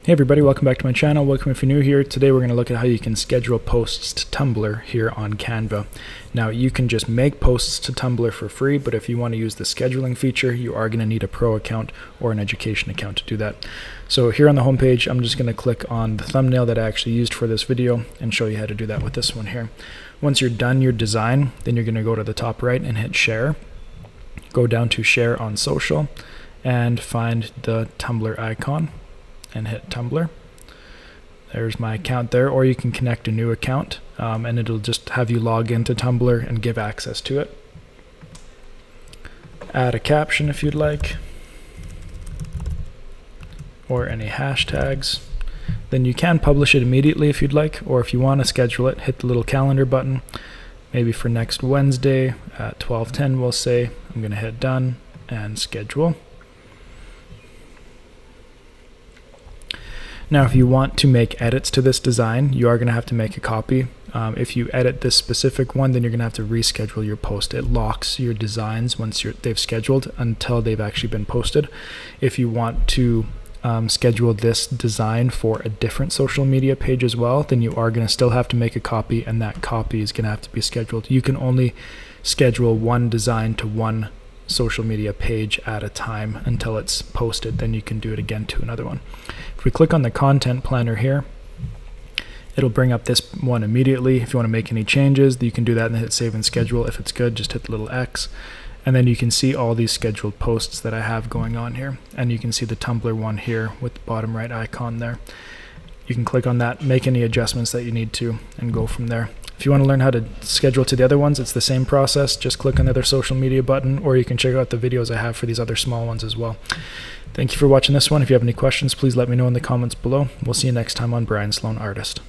Hey everybody, welcome back to my channel. Welcome if you're new here. Today we're going to look at how you can schedule posts to Tumblr here on Canva. Now you can just make posts to Tumblr for free, but if you want to use the scheduling feature, you are going to need a pro account or an education account to do that. So here on the home page, I'm just going to click on the thumbnail that I actually used for this video and show you how to do that with this one here. Once you're done your design, then you're going to go to the top right and hit share. Go down to share on social and find the Tumblr icon and hit Tumblr. There's my account there, or you can connect a new account and it'll just have you log into Tumblr and give access to it. Add a caption if you'd like, or any hashtags. Then you can publish it immediately if you'd like, or if you want to schedule it, hit the little calendar button, maybe for next Wednesday at 12:10 we'll say. I'm going to hit done and schedule. Now if you want to make edits to this design, you are going to have to make a copy. If you edit this specific one, then you're going to have to reschedule your post. It locks your designs once they've scheduled until they've actually been posted. If you want to schedule this design for a different social media page as well, then you are going to still have to make a copy, and that copy is going to have to be scheduled. You can only schedule one design to one social media page at a time until it's posted. Then you can do it again to another one. If we click on the content planner here, it'll bring up this one immediately. If you want to make any changes, you can do that and hit save and schedule. If it's good, just hit the little X, and then you can see all these scheduled posts that I have going on here, and you can see the Tumblr one here with the bottom right icon there. You can click on that, make any adjustments that you need to, and go from there. If you want to learn how to schedule to the other ones, it's the same process. Just click on the other social media button, or you can check out the videos I have for these other small ones as well. Thank you for watching this one. If you have any questions, please let me know in the comments below. We'll see you next time on Brian Sloan Artist.